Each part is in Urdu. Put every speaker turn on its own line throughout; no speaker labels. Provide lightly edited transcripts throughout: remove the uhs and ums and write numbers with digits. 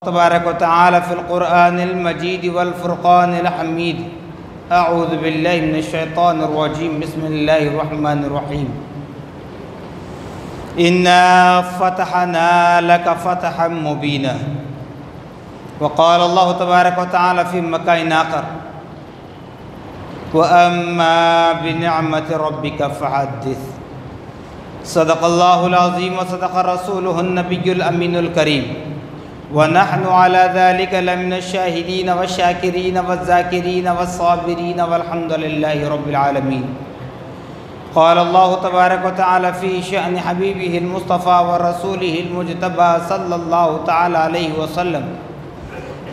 تبارک و تعالی فی القرآن المجید والفرقان الحمید اعوذ باللہ من الشیطان الرجیم بسم اللہ الرحمن الرحیم انا فتحنا لک فتحا مبینا وقال اللہ تبارک و تعالی فی مکان آخر وَأَمَّا بِنِعْمَةِ رَبِّكَ فَحَدِّثْ صدق اللہ العظیم وصدق رسولہ النبی الامین الکریم وَنَحْنُ عَلَى ذَلِكَ لَمِنَ الشَّاهِدِينَ وَالشَّاكِرِينَ وَالذَّاكِرِينَ وَالصَّابِرِينَ وَالْحَمْدُ لِلَّهِ رَبِّ الْعَالَمِينَ قال الله تبارك وتعالى في شأن حبيبه المصطفى ورسوله المجتبى صلى الله تعالى عليه وسلم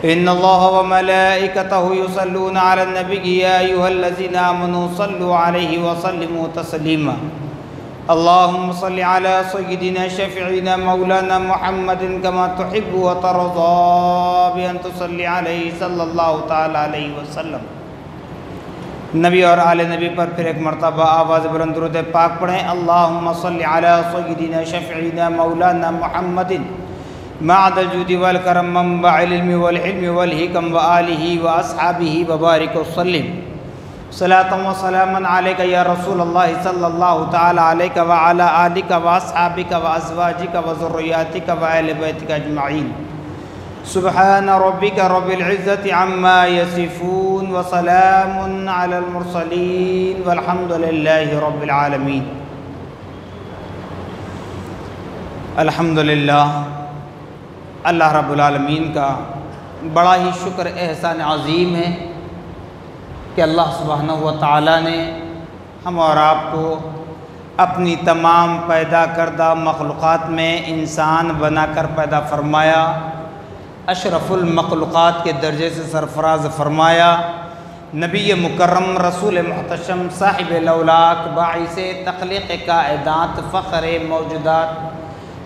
إن الله وملائكته يصلون على النبي يا أيها الذين آمنوا صلوا عليه وسلموا تسليما اللهم صل على سيدنا شفيعنا مولانا محمد كما تحب وترضى بأن تصلي عليه صلى الله تعالى عليه وسلم نبی اور آل نبی پر پھر ایک مرتبہ آواز بلند درود پاک پڑھیں اللہم صل علی سیدنا شفیعنا مولانا محمد معد الجود والکرم منبع العلم والحلم والحکم وآلہ واصحابہ وبارک وسلم صلاة و سلاما علیکہ یا رسول اللہ صلی اللہ تعالی علیکہ وعلا آلکہ واصحابکہ وازواجکہ وذریاتکہ وآل بیتکہ اجمعین سبحان ربک رب العزت عما یصفون وسلام علی المرسلین والحمد للہ رب العالمین الحمدللہ اللہ رب العالمین کا بڑا ہی شکر احسان عظیم ہے کہ اللہ سبحانہ و تعالیٰ نے ہم اور آپ کو اپنی تمام پیدا کردہ مخلوقات میں انسان بنا کر پیدا فرمایا اشرف المخلوقات کے درجے سے سرفراز فرمایا نبی مکرم رسول محتشم صاحب لولاک باعث تخلیق کائنات فخر موجودات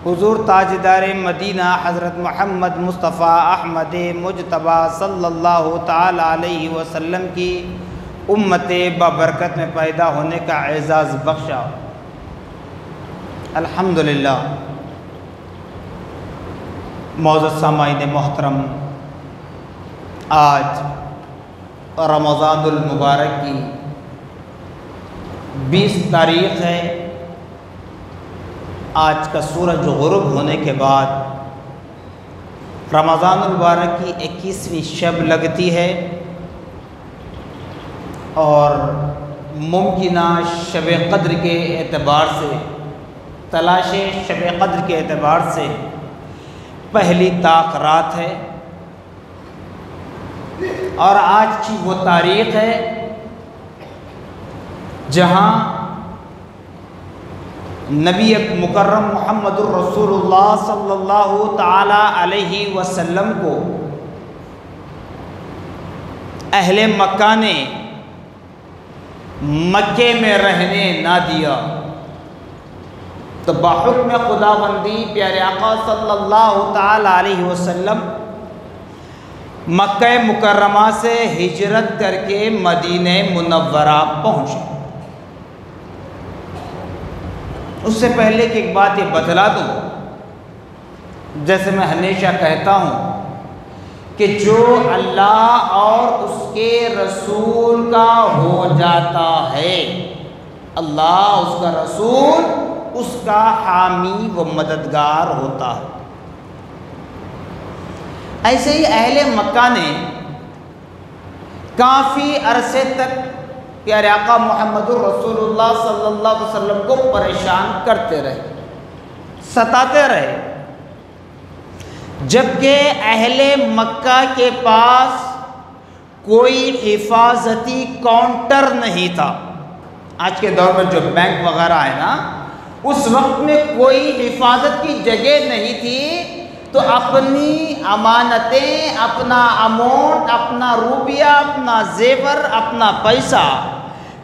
حضور تاجدار مدینہ حضرت محمد مصطفیٰ احمد مجتبی صلی اللہ تعالی علیہ وسلم کی امت بابرکت میں پیدا ہونے کا اعزاز بخشا الحمدللہ معزز سامعین محترم آج رمضان المبارک کی 20 تاریخ ہے آج کا سورج غروب ہونے کے بعد رمضان المبارک کی 21ویں شب لگتی ہے اور ممکنہ شب قدر کے اعتبار سے تلاش شب قدر کے اعتبار سے پہلی طاق رات ہے اور آج کی وہ تاریخ ہے جہاں نبی مکرم محمد الرسول اللہ صلی اللہ تعالی علیہ وسلم کو اہل مکہ نے مکے میں رہنے نہ دیا تو بحکم خداوندی پیارے آقا صلی اللہ تعالی علیہ وسلم مکہ مکرمہ سے ہجرت کر کے مدینہ منورہ پہنچے اس سے پہلے کہ ایک بات یہ بتلا دوں جیسے میں ہمیشہ کہتا ہوں کہ جو اللہ اور اس کے رسول کا ہو جاتا ہے اللہ اس کا رسول اس کا حامی و مددگار ہوتا ہے ایسے ہی اہل مکہ نے کافی عرصے تک پیارے آقا محمد الرسول اللہ صلی اللہ علیہ وسلم کو پریشان کرتے رہے ستاتے رہے جبکہ اہل مکہ کے پاس کوئی حفاظتی کاؤنٹر نہیں تھا آج کے دور میں جو بینک وغیرہ ہے نا اس وقت میں کوئی حفاظت کی جگہ نہیں تھی تو اپنی امانتیں اپنا اماؤنٹ اپنا روپیہ اپنا زیور اپنا پیسہ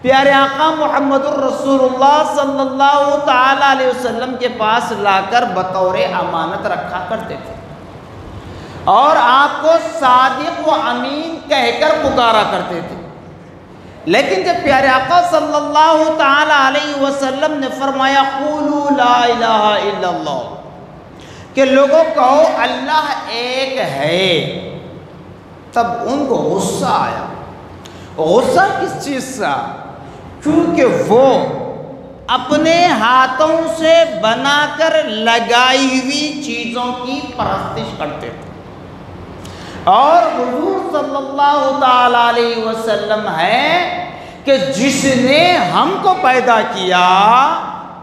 پیارے آقا محمد الرسول اللہ صلی اللہ تعالی علیہ وسلم کے پاس لا کر بطور امانت رکھا کرتے تھے اور آپ کو صادق و امین کہہ کر پکارا کرتے تھے لیکن جب پیارے آقا صلی اللہ تعالی علیہ وسلم نے فرمایا قولوا لا الہ الا اللہ کہ لوگوں کہو اللہ ایک ہے، تب ان کو غصہ آیا۔ غصہ کس چیز سے؟ کیونکہ وہ اپنے ہاتھوں سے بنا کر لگائی ہوئی چیزوں کی پرستش کرتے تھے، اور حضور صلی اللہ تعالیٰ علیہ وسلم ہے کہ جس نے ہم کو پیدا کیا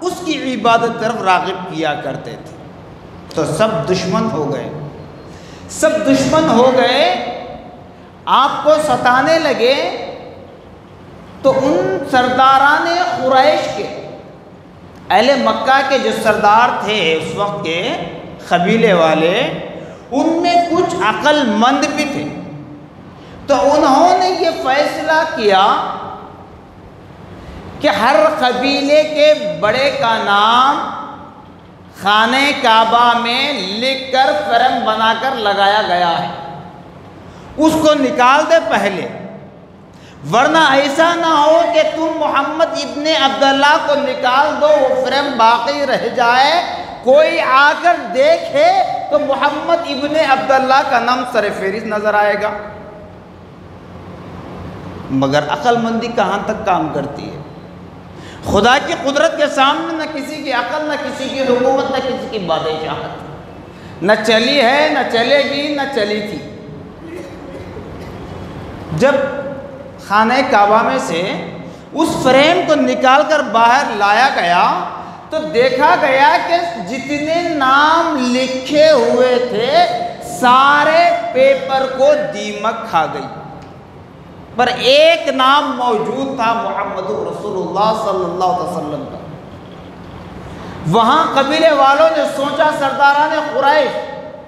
اس کی عبادت طرف راغب کیا کرتے تھے۔ تو سب دشمن ہو گئے، سب دشمن ہو گئے، آپ کو ستانے لگے۔ تو ان سرداران قریش کے، اہل مکہ کے جو سردار تھے اس وقت کے قبیلے والے، ان میں کچھ عقل مند بھی تھے۔ تو انہوں نے یہ فیصلہ کیا کہ ہر قبیلے کے بڑے کا نام خانہ کعبہ میں لکھ کر فریم بنا کر لگایا گیا ہے، اس کو نکال دے پہلے، ورنہ ایسا نہ ہو کہ تم محمد ابن عبداللہ کو نکال دو، وہ فریم باقی رہ جائے، کوئی آ کر دیکھے تو محمد ابن عبداللہ کا نام سر فہرست نظر آئے گا۔ مگر عقل مندی کہاں تک کام کرتی ہے؟ خدا کی قدرت کے سامنے نہ کسی کی عقل، نہ کسی کی حکومت، نہ کسی کی بادشاہت نہ چلی ہے، نہ چلے گی، نہ چلی تھی۔ جب خانہ کعبہ میں سے اس فریم کو نکال کر باہر لایا گیا تو دیکھا گیا کہ جتنے نام لکھے ہوئے تھے سارے پیپر کو دیمک کھا گئی، پر ایک نام موجود تھا، محمد رسول اللہ صلی اللہ علیہ وسلم کا۔ وہاں قبیلے والوں نے سوچا، سرداران قریش،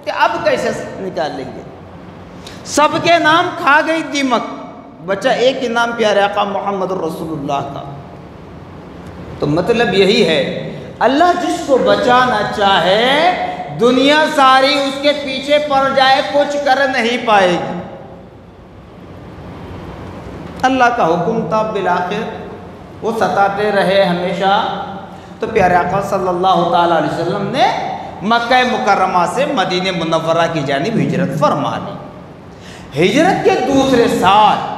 کہ اب کیسے نکال لیں گے؟ سب کے نام کھا گئی دیمک، بچا ایک ہی نام پیارے آقا محمد رسول اللہ کا۔ تو مطلب یہی ہے، اللہ جس کو بچانا چاہے دنیا ساری اس کے پیچھے پڑ جائے، کچھ کر نہیں پائے گی۔ اللہ کا حکم تھا، بالآخر وہ ستاتے رہے ہمیشہ۔ تو پیارے آقا صلی اللہ تعالیٰ علیہ وسلم نے مکہ مکرمہ سے مدینہ منورہ کی جانب ہجرت فرما لی۔ ہجرت کے دوسرے سال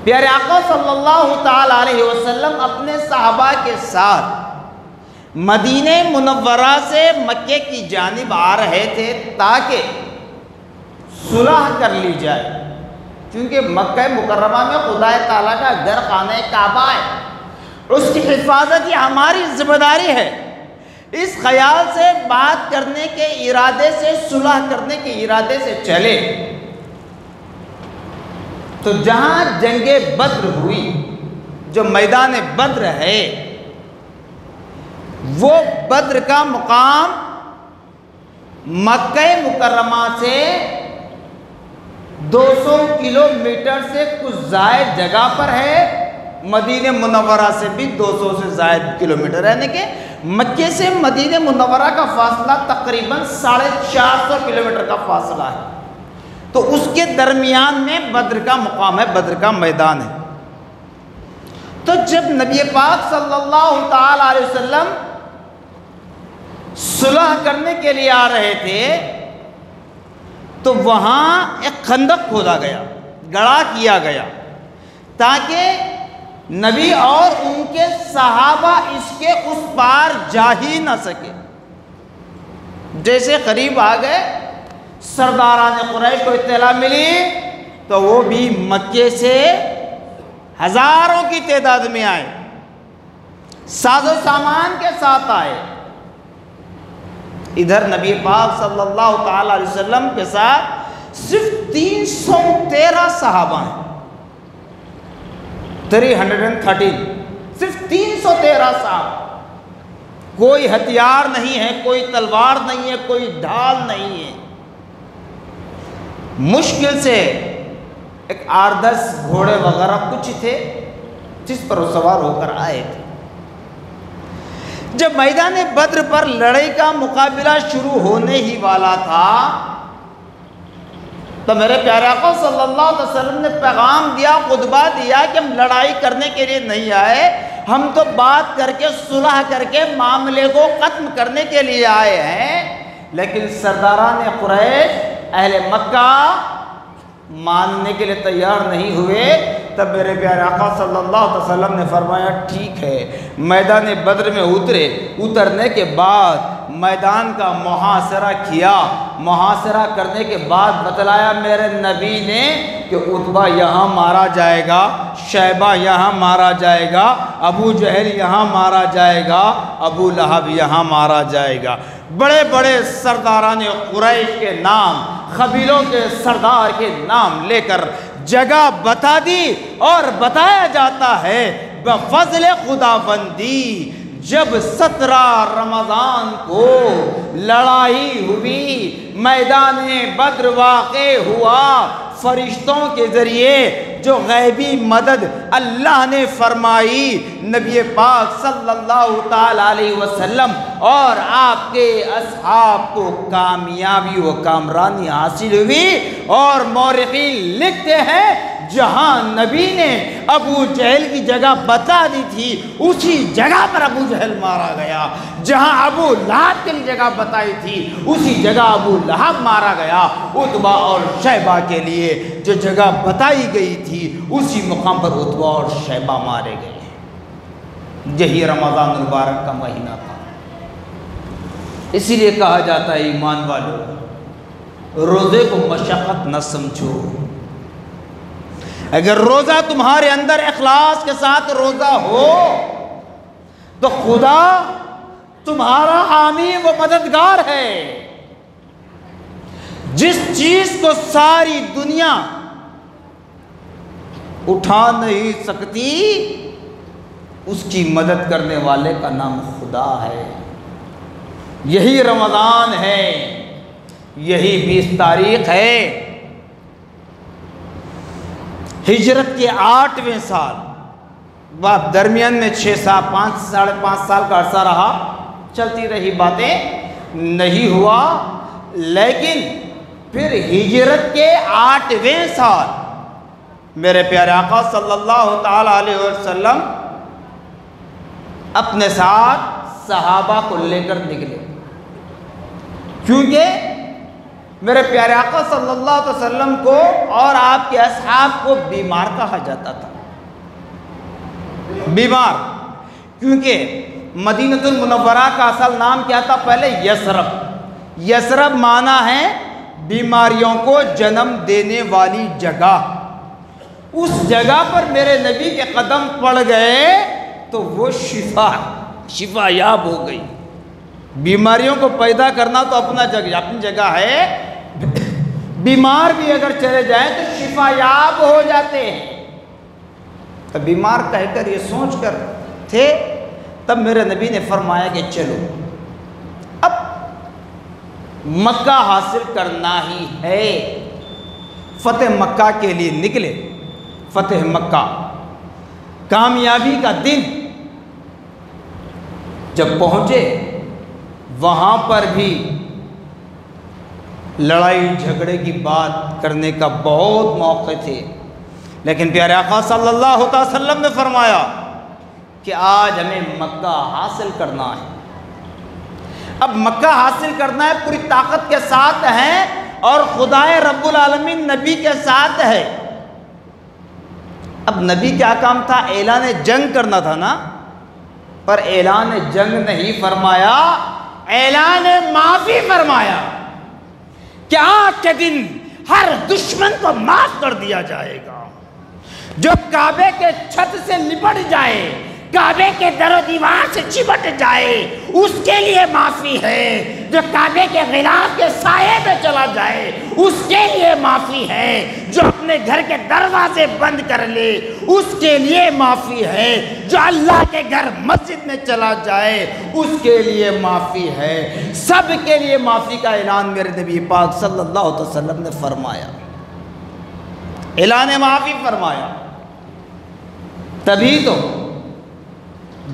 پیارے آقا صلی اللہ تعالیٰ علیہ وسلم اپنے صحابہ کے ساتھ مدینہ منورہ سے مکے کی جانب آ رہے تھے تاکہ صلح کر لی جائے، کیونکہ مکہ مکرمہ میں خدا تعالیٰ کا گھر خانہ کعبہ ہے، اس کی حفاظت یہ ہماری ذمہ داری ہے۔ اس خیال سے بات کرنے کے ارادے سے، صلح کرنے کے ارادے سے چلے تو جہاں جنگ بدر ہوئی، جو میدان بدر ہے، وہ بدر کا مقام مکہ مکرمہ سے 200 کلومیٹر سے کچھ زائد جگہ پر ہے، مدینہ منورہ سے بھی 200 سے زائد کلومیٹر، یعنی کہ مکے سے مدینہ منورہ کا فاصلہ تقریباً 450 کلومیٹر کا فاصلہ ہے۔ تو اس کے درمیان میں بدر کا مقام ہے، بدر کا میدان ہے۔ تو جب نبی پاک صلی اللہ تعالیٰ علیہ وسلم صلح کرنے کے لیے آ رہے تھے تو وہاں ایک خندق کھودا گیا، گڑھا کیا گیا، تاکہ نبی اور ان کے صحابہ اس کے اس پار جا ہی نہ سکے۔ جیسے قریب آ گئے، سرداران قریش کو اطلاع ملی تو وہ بھی مکے سے ہزاروں کی تعداد میں آئے، ساز و سامان کے ساتھ آئے۔ ادھر نبی پاک صلی اللہ تعالیٰ علیہ وسلم کے ساتھ صرف 313 صحابہ ہیں، 313، صرف 313 صحابہ۔ کوئی ہتھیار نہیں ہے، کوئی تلوار نہیں ہے، کوئی ڈھال نہیں ہے۔ مشکل سے ایک 8-10 گھوڑے وغیرہ کچھ تھے جس پر وہ سوار ہو کر آئے تھے۔ جب میدان بدر پر لڑائی کا مقابلہ شروع ہونے ہی والا تھا تو میرے پیارے آقا صلی اللہ علیہ وسلم نے پیغام دیا، خطبہ دیا کہ ہم لڑائی کرنے کے لیے نہیں آئے، ہم تو بات کر کے صلح کر کے معاملے کو ختم کرنے کے لیے آئے ہیں، لیکن سرداران قریش اہل مکہ ماننے کے لیے تیار نہیں ہوئے۔ تب میرے پیارے آقا صلی اللہ علیہ وسلم نے فرمایا ٹھیک ہے، میدان بدر میں اترنے کے بعد میدان کا محاصرہ کیا، محاصرہ کرنے کے بعد بتلایا میرے نبی نے کہ عتبہ یہاں مارا جائے گا، شیبہ یہاں مارا جائے گا، ابو جہل یہاں مارا جائے گا، ابو لہب یہاں مارا جائے گا۔ بڑے بڑے سرداران قریش کے نام، قبیلوں کے سردار کے نام لے کر جگہ بتا دی، اور بتایا جاتا ہے بفضل خداوندی جب 17 رمضان کو لڑائی ہوئی، میدان بدر واقع ہوا، فرشتوں کے ذریعے جو غیبی مدد اللہ نے فرمائی، نبی پاک صلی اللہ تعالی علیہ وسلم اور آپ کے اصحاب کو کامیابی و کامرانی حاصل ہوئی۔ اور مورخین لکھتے ہیں جہاں نبی نے ابو جہل کی جگہ بتا دی تھی، اسی جگہ پر ابو جہل مارا گیا، جہاں ابو لہب کی جگہ بتائی تھی اسی جگہ ابو لہب مارا گیا، عتبہ اور شیبہ کے لیے جو جگہ بتائی گئی تھی اسی مقام پر عتبہ اور شیبہ مارے گئے۔ یہی رمضان المبارک کا مہینہ تھا، اسی لیے کہا جاتا ہے ایمان والو روزے کو مشقت نہ سمجھو۔ اگر روزہ تمہارے اندر اخلاص کے ساتھ روزہ ہو تو خدا تمہارا حامی و مددگار ہے۔ جس چیز کو ساری دنیا اٹھا نہیں سکتی اس کی مدد کرنے والے کا نام خدا ہے۔ یہی رمضان ہے، یہی 20 تاریخ ہے، ہجرت کے 8ویں سال، بعد درمیان میں 5 ساڑھے 5 سال کا عرصہ رہا، چلتی رہی باتیں، نہیں ہوا، لیکن پھر ہجرت کے 8ویں سال میرے پیارے آقا صلی اللہ تعالی علیہ وسلم اپنے ساتھ صحابہ کو لے کر نکلے، کیونکہ میرے پیارے آقا صلی اللہ علیہ وسلم کو اور آپ کے اصحاب کو بیمار کہا جاتا تھا۔ بیمار کیونکہ مدینہ المنورہ کا اصل نام کیا تھا پہلے؟ یثرب۔ یثرب معنی ہے بیماریوں کو جنم دینے والی جگہ۔ اس جگہ پر میرے نبی کے قدم پڑ گئے تو وہ شفا یاب ہو گئی۔ بیماریوں کو پیدا کرنا تو اپنی جگہ ہے، بیمار بھی اگر چلے جائیں تو شفا یاب ہو جاتے ہیں۔ تو بیمار کہہ کر یہ سوچ کر تھے، تب میرے نبی نے فرمایا کہ چلو اب مکہ حاصل کرنا ہی ہے۔ فتح مکہ کے لیے نکلے۔ فتح مکہ کامیابی کا دن جب پہنچے، وہاں پر بھی لڑائی جھگڑے کی بات کرنے کا بہت موقع تھے، لیکن پیارے آقا صلی اللہ علیہ وسلم نے فرمایا کہ آج ہمیں مکہ حاصل کرنا ہے۔ اب مکہ حاصل کرنا ہے، پوری طاقت کے ساتھ ہے، اور خدائے رب العالمین نبی کے ساتھ ہے۔ اب نبی کیا کام تھا؟ اعلان جنگ کرنا تھا نا، پر اعلان جنگ نہیں فرمایا، اعلان معافی فرمایا کہ آج کے دن ہر دشمن کو معاف کر دیا جائے گا۔ جو کعبے کے چھت سے لپٹ جائے، کعبے کے در و دیوار سے چپٹ جائے، اس کے لیے معافی ہے۔ جو کعبے کے غلاف کے سائے میں چلا جائے، اس کے لیے معافی ہے۔ جو اپنے گھر کے دروازے بند کر لے، اس کے لیے معافی ہے۔ جو اللہ کے گھر مسجد میں چلا جائے، اس کے لیے معافی ہے۔ سب کے لیے معافی کا اعلان میرے نبی پاک صلی اللہ علیہ وسلم نے فرمایا، اعلان معافی فرمایا۔ تبھی تو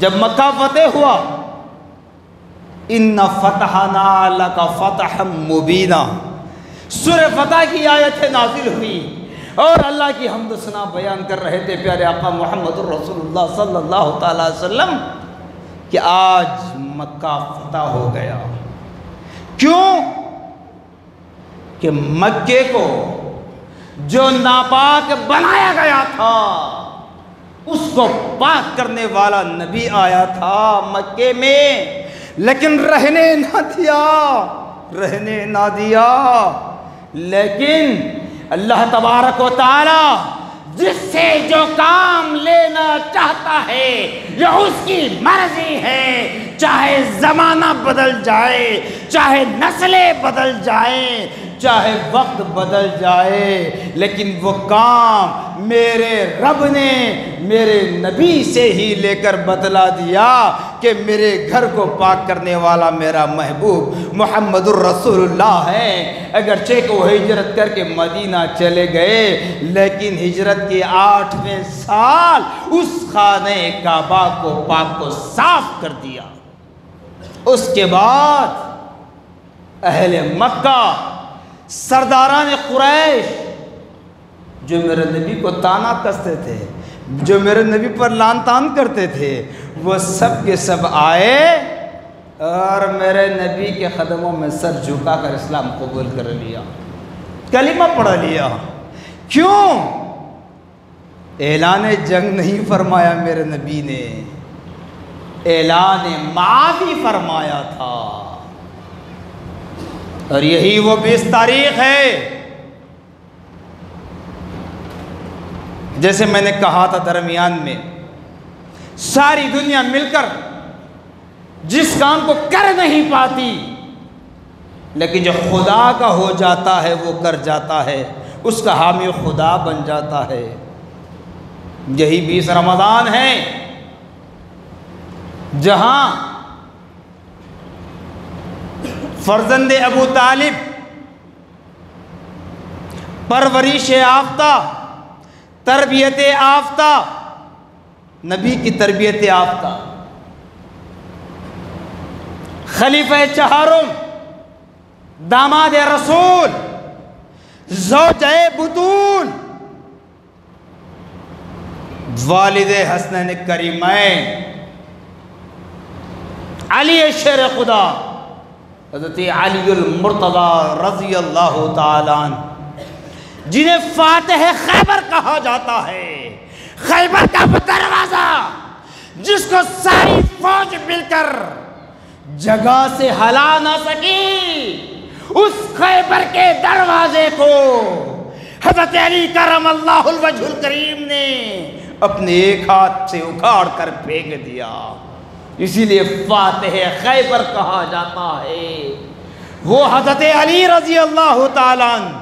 جب مکہ فتح ہوا، اِنَّ فَتَحْنَا لَكَ فَتْحًا مُبِينًا، سورہ فتح کی آیتیں نازل ہوئی۔ اور اللہ کی حمد و ثنا بیان کر رہے تھے پیارے آقا محمد الرسول اللہ صلی اللہ تعالیٰ علیہ وسلم کہ آج مکہ فتح ہو گیا. کیوں؟ کہ مکے کو جو ناپاک بنایا گیا تھا اس کو پاک کرنے والا نبی آیا تھا مکے میں، لیکن رہنے نہ دیا. لیکن اللہ تبارک و تعالی جس سے جو کام لینا چاہتا ہے یہ اس کی مرضی ہے، چاہے زمانہ بدل جائے، چاہے نسلیں بدل جائیں، چاہے وقت بدل جائے، لیکن وہ کام میرے رب نے میرے نبی سے ہی لے کر بتلا دیا کہ میرے گھر کو پاک کرنے والا میرا محبوب محمد الرسول اللہ ہے. اگرچہ کہ وہ ہجرت کر کے مدینہ چلے گئے، لیکن ہجرت کے 8ویں سال اس خانہ کعبہ کو پاک کو صاف کر دیا. اس کے بعد اہل مکہ، سرداران قریش جو میرے نبی کو تانا کستے تھے، جو میرے نبی پر لان تان کرتے تھے، وہ سب کے سب آئے اور میرے نبی کے قدموں میں سر جھکا کر اسلام قبول کر لیا، کلمہ پڑھ لیا. کیوں؟ اعلان جنگ نہیں فرمایا میرے نبی نے، اعلان معافی فرمایا تھا. اور یہی وہ 20 تاریخ ہے جیسے میں نے کہا تھا درمیان میں، ساری دنیا مل کر جس کام کو کر نہیں پاتی، لیکن جو خدا کا ہو جاتا ہے وہ کر جاتا ہے، اس کا حامی خدا بن جاتا ہے. یہی 20 رمضان ہے جہاں فرزند ابو طالب پرورش یافتہ، تربیت یافتہ، نبی کی تربیت یافتہ، خلیفہ چہارم، داماد رسول، زوجہ بطول، والد حسنین کریمین، علی شیر خدا حضرت علی المرتضی رضی اللہ تعالیٰ عنہ، جنہیں فاتح خیبر کہا جاتا ہے، خیبر کا دروازہ جس کو ساری فوج مل کر جگہ سے ہلا نہ سکی، اس خیبر کے دروازے کو حضرت علی کرم اللہ الوجہ الکریم نے اپنے ایک ہاتھ سے اکھاڑ کر پھینک دیا. اسی لیے فاتح خیبر کہا جاتا ہے. وہ حضرت علی رضی اللہ تعالیٰ عنہ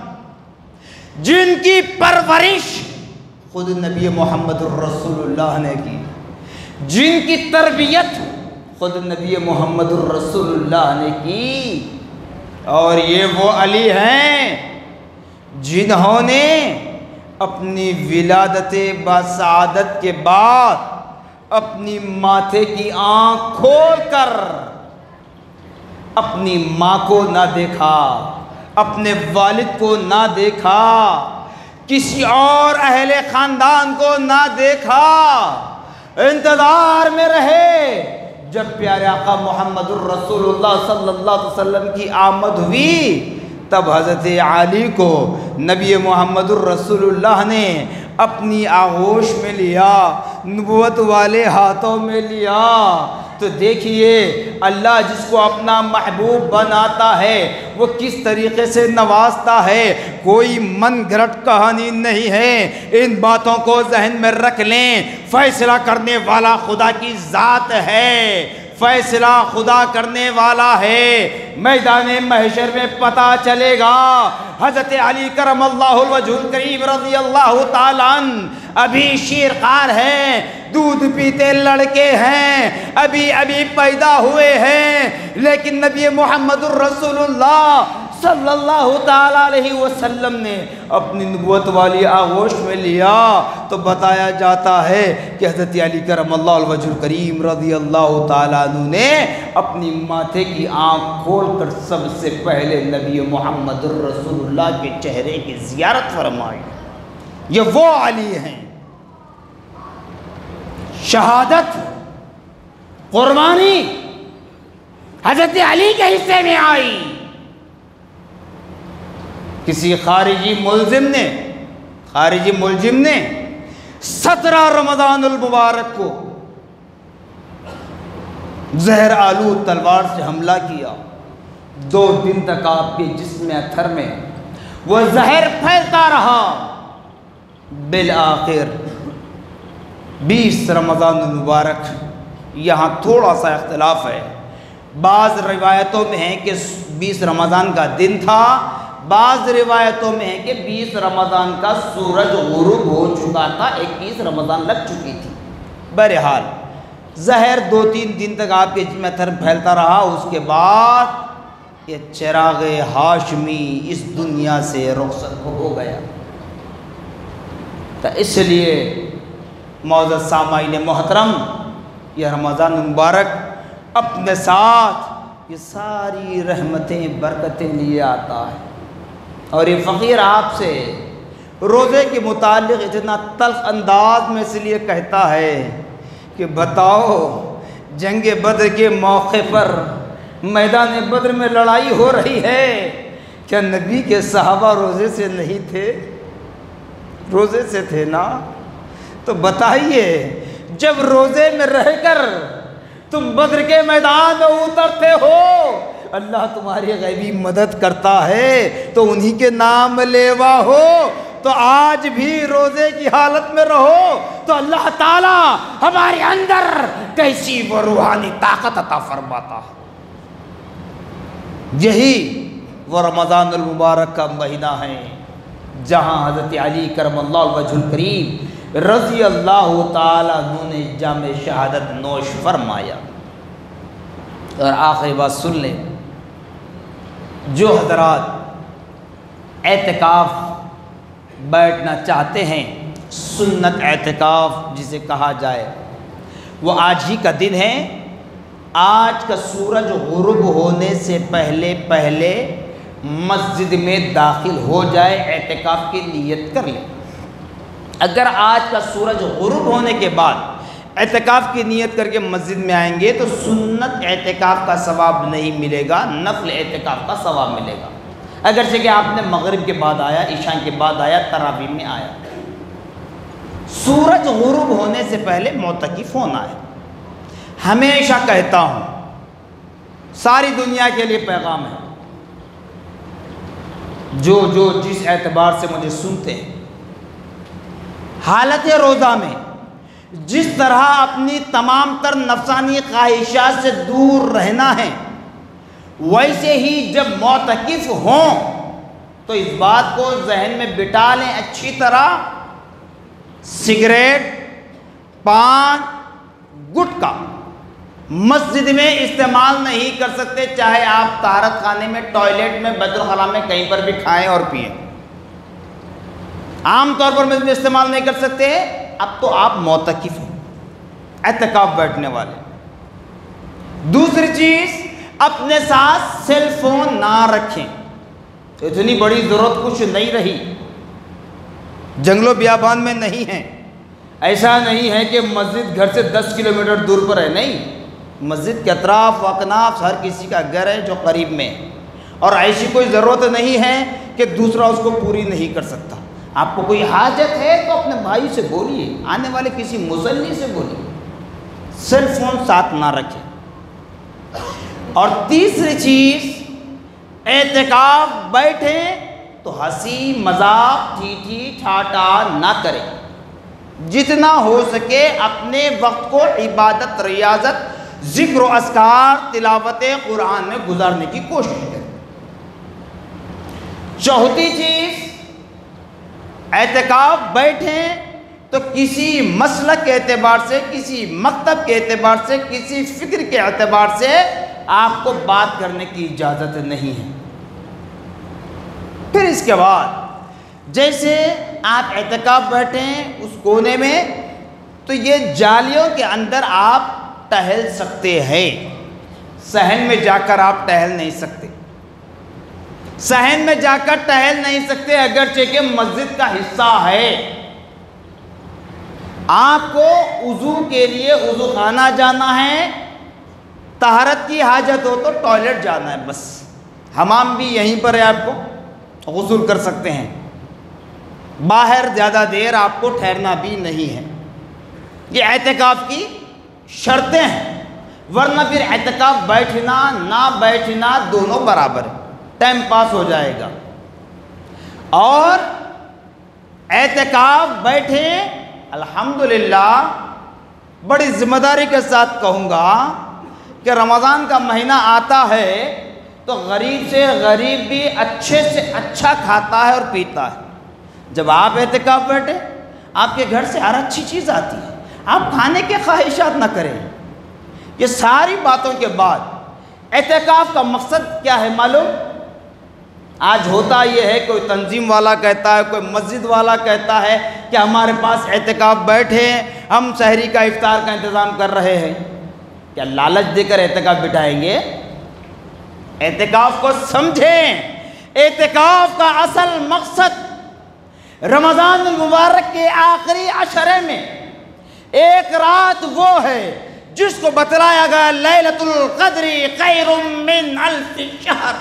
جن کی پرورش خود نبی محمد الرسول اللہ نے کی، جن کی تربیت خود نبی محمد الرسول اللہ نے کی، اور یہ وہ علی ہیں جنہوں نے اپنی ولادت بسعادت کے بعد اپنی ماتھے کی آنکھ کھول کر اپنی ماں کو نہ دیکھا، اپنے والد کو نہ دیکھا، کسی اور اہل خاندان کو نہ دیکھا، انتظار میں رہے جب پیارے آقا محمد الرسول اللہ صلی اللہ علیہ وسلم کی آمد ہوئی. تب حضرت علی کو نبی محمد الرسول اللہ نے اپنی آغوش میں لیا، نبوت والے ہاتھوں میں لیا. تو دیکھیے اللہ جس کو اپنا محبوب بناتا ہے وہ کس طریقے سے نوازتا ہے. کوئی من گھڑت کہانی نہیں ہے، ان باتوں کو ذہن میں رکھ لیں. فیصلہ کرنے والا خدا کی ذات ہے، فیصلہ خدا کرنے والا ہے. میدان محشر میں پتہ چلے گا. حضرت علی کرم اللہ الوجہ الکریم رضی اللہ تعالیٰ عنہ ابھی شیرخوار ہیں، دودھ پیتے لڑکے ہیں، ابھی پیدا ہوئے ہیں، لیکن نبی محمد الرسول اللہ صلی اللہ تعالیٰ علیہ وسلم نے اپنی نبوت والی آغوش میں لیا. تو بتایا جاتا ہے کہ حضرت علی کرم اللہ الوجہ الکریم رضی اللہ تعالیٰ عنہ نے اپنی ماتھے کی آنکھ کھول کر سب سے پہلے نبی محمد الرسول اللہ کے چہرے کی زیارت فرمائی. یہ وہ علی ہیں۔ شہادت، قربانی حضرت علی کے حصے میں آئی۔ کسی خارجی ملزم نے 17 رمضان المبارک کو زہر آلود تلوار سے حملہ کیا۔ 2 دن تک آپ کے جسم اطہر میں وہ زہر پھیلتا رہا۔ بالآخر 20 رمضان المبارک، یہاں تھوڑا سا اختلاف ہے، بعض روایتوں میں ہے کہ 20 رمضان کا دن تھا، بعض روایتوں میں ہے کہ 20 رمضان کا سورج غروب ہو چکا تھا، 21 رمضان لگ چکی تھی۔ بہرحال زہر 2-3 دن تک آپ کے جسم اطہر پھیلتا رہا، اس کے بعد یہ چراغ ہاشمی اس دنیا سے رخصت ہو گیا۔ تو اس لیے معزز سامعین محترم، یہ رمضان مبارک اپنے ساتھ یہ ساری رحمتیں برکتیں لیے آتا ہے، اور یہ فقیر آپ سے روزے کے متعلق اتنا تلخ انداز میں اس لیے کہتا ہے کہ بتاؤ، جنگ بدر کے موقع پر میدان بدر میں لڑائی ہو رہی ہے، کیا نبی کے صحابہ روزے سے نہیں تھے؟ روزے سے تھے نا؟ تو بتائیے، جب روزے میں رہ کر تم بدر کے میدان میں اترتے ہو، اللہ تمہاری غیبی مدد کرتا ہے تو انہی کے نام لیوا ہو، تو آج بھی روزے کی حالت میں رہو تو اللہ تعالیٰ ہمارے اندر کیسی وہ روحانی طاقت عطا فرماتا ہے۔ یہی وہ رمضان المبارک کا مہینہ ہے جہاں حضرت علی کرم اللہ وجہ الکریم رضی اللہ تعالیٰ عنہ نے جام شہادت نوش فرمایا۔ اور آخری بات سن لیں، جو حضرات اعتکاف بیٹھنا چاہتے ہیں، سنت اعتکاف جسے کہا جائے، وہ آج ہی کا دن ہے۔ آج کا سورج غروب ہونے سے پہلے مسجد میں داخل ہو جائے، اعتکاف کی نیت کر لیں۔ اگر آج کا سورج غروب ہونے کے بعد اعتکاف کی نیت کر کے مسجد میں آئیں گے تو سنت اعتکاف کا ثواب نہیں ملے گا، نفل اعتکاف کا ثواب ملے گا۔ اگرچہ کہ آپ نے مغرب کے بعد آیا، عشاء کے بعد آیا، تراویح میں آیا، سورج غروب ہونے سے پہلے معتکف ہونا ہے۔ ہمیشہ کہتا ہوں، ساری دنیا کے لیے پیغام ہے، جو جس اعتبار سے مجھے سنتے ہیں، حالت روزہ میں جس طرح اپنی تمام تر نفسانی خواہشات سے دور رہنا ہے، ویسے ہی جب معتکف ہوں تو اس بات کو ذہن میں بٹا لیں اچھی طرح، سگریٹ، پان، گٹکا مسجد میں استعمال نہیں کر سکتے، چاہے آپ طہارت خانے میں، ٹوائلٹ میں، بیت الخلاء میں، کہیں پر بھی کھائیں اور پئیں، عام طور پر مسجد میں استعمال نہیں کر سکتے۔ اب تو آپ معتکف ہیں، اعتکاف بیٹھنے والے۔ دوسری چیز، اپنے ساتھ سیل فون نہ رکھیں، اتنی بڑی ضرورت کچھ نہیں رہی، جنگل و بیابان میں نہیں ہیں، ایسا نہیں ہے کہ مسجد گھر سے 10 کلومیٹر دور پر ہے، نہیں، مسجد کے اطراف و اکناف ہر کسی کا گھر ہے جو قریب میں ہے، اور ایسی کوئی ضرورت نہیں ہے کہ دوسرا اس کو پوری نہیں کر سکتا۔ آپ کو کوئی حاجت ہے تو اپنے بھائی سے بولیے، آنے والے کسی مصلی سے بولیے، سیل فون ساتھ نہ رکھیں۔ اور تیسری چیز، اعتکاف بیٹھیں تو ہنسی مذاق ٹھیٹھی ٹھاٹا نہ کریں، جتنا ہو سکے اپنے وقت کو عبادت، ریاضت، ذکر و اذکار، تلاوت قرآن میں گزارنے کی کوشش کریں۔ چوتھی چیز، اعتکاف بیٹھیں تو کسی مسلک کے اعتبار سے، کسی مکتب کے اعتبار سے، کسی فکر کے اعتبار سے آپ کو بات کرنے کی اجازت نہیں ہے۔ پھر اس کے بعد جیسے آپ اعتکاف بیٹھیں اس کونے میں، تو یہ جالیوں کے اندر آپ ٹہل سکتے ہیں، صحن میں جا کر آپ ٹہل نہیں سکتے، صحن میں جا کر ٹہل نہیں سکتے، اگرچہ کہ مسجد کا حصہ ہے، آپ کو وضو کے لیے وضو خانہ جانا ہے، طہارت کی حاجت ہو تو ٹوائلٹ جانا ہے، بس حمام بھی یہیں پر ہے، آپ کو غسل کر سکتے ہیں، باہر زیادہ دیر آپ کو ٹھہرنا بھی نہیں ہے۔ یہ اعتکاف کی شرطیں ہیں، ورنہ پھر اعتکاف بیٹھنا نہ بیٹھنا دونوں برابر ہے، ٹائم پاس ہو جائے گا۔ اور اعتکاف بیٹھے الحمدللہ، بڑی ذمہ داری کے ساتھ کہوں گا کہ رمضان کا مہینہ آتا ہے تو غریب سے غریب بھی اچھے سے اچھا کھاتا ہے اور پیتا ہے۔ جب آپ اعتکاف بیٹھے، آپ کے گھر سے ہر اچھی چیز آتی ہے، آپ کھانے کے خواہشات نہ کریں۔ یہ ساری باتوں کے بعد اعتکاف کا مقصد کیا ہے معلوم؟ آج ہوتا یہ ہے، کوئی تنظیم والا کہتا ہے، کوئی مسجد والا کہتا ہے کہ ہمارے پاس اعتکاف بیٹھے، ہم سحری کا افطار کا انتظام کر رہے ہیں۔ کیا لالچ دے کر اعتکاف بٹھائیں گے؟ اعتکاف کو سمجھیں۔ اعتکاف کا اصل مقصد رمضان المبارک کے آخری عشرے میں ایک رات وہ ہے جس کو بتلایا گیا لیلۃ القدر خیر من الف شہر،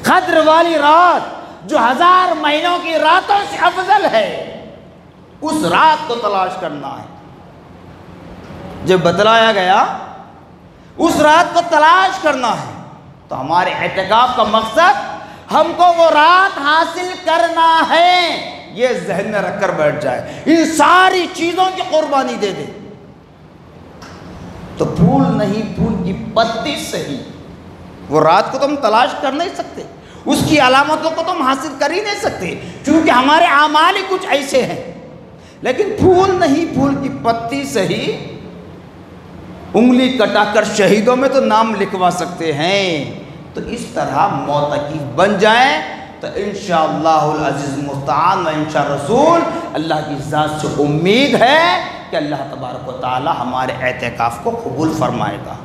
قدر والی رات جو 1000 مہینوں کی راتوں سے افضل ہے، اس رات کو تلاش کرنا ہے۔ جب بتلایا گیا اس رات کو تلاش کرنا ہے تو ہمارے اعتکاف کا مقصد ہم کو وہ رات حاصل کرنا ہے، یہ ذہن میں رکھ کر بیٹھ جائے، ان ساری چیزوں کی قربانی دے دے تو پھول نہیں، پھول کی پتی صحیح، وہ رات کو تو ہم تلاش کر نہیں سکتے، اس کی علامتوں کو تو ہم حاصل کر ہی نہیں سکتے، کیونکہ ہمارے اعمال ہی کچھ ایسے ہیں، لیکن پھول نہیں، پھول کی پتی صحیح، انگلی کٹا کر شہیدوں میں تو نام لکھوا سکتے ہیں۔ تو اس طرح معتکف بن جائیں تو انشاءاللہ العزیز المستعان و انشاء رسول، اللہ کی ذات سے امید ہے کہ اللہ تبارک و تعالی ہمارے اعتکاف کو قبول فرمائے گا۔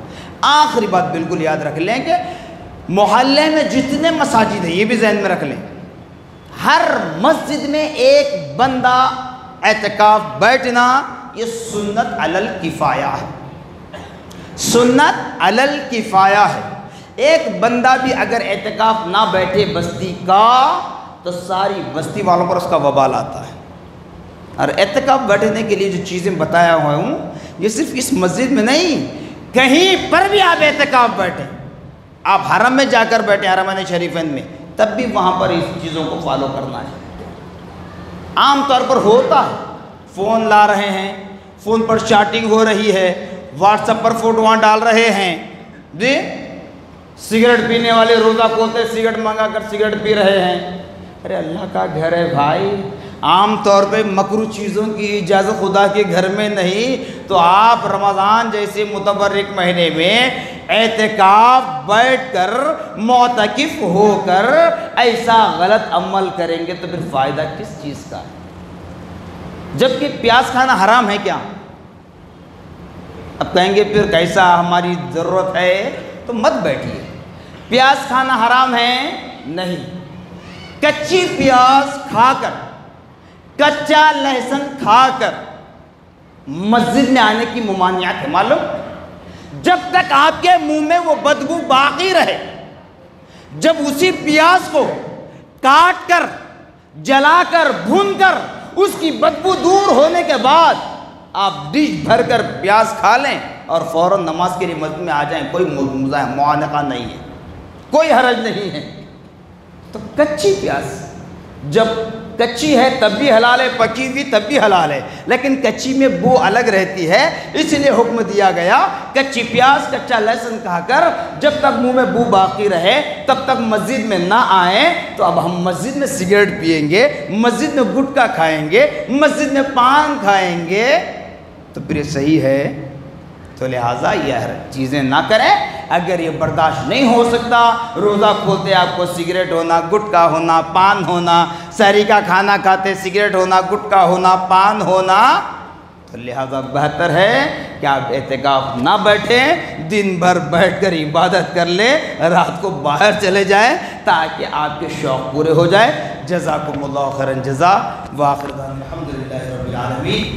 آخری بات بالکل یاد رکھ لیں کہ محلے میں جتنے مساجد ہیں، یہ بھی ذہن میں رکھ لیں، ہر مسجد میں ایک بندہ اعتکاف بیٹھنا یہ سنت علی الکفایہ ہے، سنت علی الکفایہ ہے۔ ایک بندہ بھی اگر اعتکاف نہ بیٹھے بستی کا تو ساری بستی والوں پر اس کا وبال آتا ہے۔ اور اعتکاف بیٹھنے کے لیے جو چیزیں بتایا ہوا ہوں، یہ صرف اس مسجد میں نہیں، کہیں پر بھی آپ اعتکاف بیٹھیں، آپ حرم میں جا کر بیٹھیں، حرمین شریفین میں، تب بھی وہاں پر اس چیزوں کو فالو کرنا ہے۔ عام طور پر ہوتا ہے، فون لا رہے ہیں، فون پر چیٹنگ ہو رہی ہے، واٹس ایپ پر فوٹوان ڈال رہے ہیں، جی سگریٹ پینے والے روزہ کھولتے سگریٹ منگا کر سگریٹ پی رہے ہیں۔ ارے اللہ کا گھر ہے بھائی، عام طور پہ مکروہ چیزوں کی اجازت خدا کے گھر میں نہیں، تو آپ رمضان جیسے متبرک مہینے میں اعتکاف بیٹھ کر معتکف ہو کر ایسا غلط عمل کریں گے تو پھر فائدہ کس چیز کا ہے؟ جبکہ پیاز کھانا حرام ہے کیا؟ اب کہیں گے پھر کیسا ہماری ضرورت ہے، تو مت بیٹھیے۔ پیاز کھانا حرام ہے نہیں، کچی پیاز کھا کر، کچا لہسن کھا کر مسجد میں آنے کی ممانعت ہے، معلوم؟ جب تک آپ کے منہ میں وہ بدبو باقی رہے، جب اسی پیاز کو کاٹ کر، جلا کر، بھون کر اس کی بدبو دور ہونے کے بعد آپ ڈش بھر کر پیاز کھا لیں اور فوراً نماز کے لیے مسجد میں آ جائیں، کوئی معانقہ نہیں ہے، کوئی حرج نہیں ہے۔ تو کچی پیاز جب کچی ہے تب بھی حلال ہے، پکی ہوئی تب بھی حلال ہے، لیکن کچی میں بو الگ رہتی ہے، اس لیے حکم دیا گیا کچی پیاز، کچا لہسن کھا کر جب تک منہ میں بو باقی رہے تب تک مسجد میں نہ آئیں۔ تو اب ہم مسجد میں سگریٹ پئیں گے، مسجد میں گٹکا کھائیں گے، مسجد میں پان کھائیں گے، تو پھر یہ صحیح ہے؟ تو لہٰذا یہ چیزیں نہ کریں۔ اگر یہ برداشت نہیں ہو سکتا، روزہ کھولتے آپ کو سگریٹ ہونا، گٹکا ہونا، پان ہونا، سحری کا کھانا کھاتے سگریٹ ہونا، گٹکا ہونا، پان ہونا، تو لہٰذا بہتر ہے کہ آپ اعتکاف نہ بیٹھیں، دن بھر بیٹھ کر عبادت کر لیں، رات کو باہر چلے جائیں تاکہ آپ کے شوق پورے ہو جائے۔ جزاکم اللہ خیرا جزا، وآخر دعوانا الحمدللہ رب العالمین۔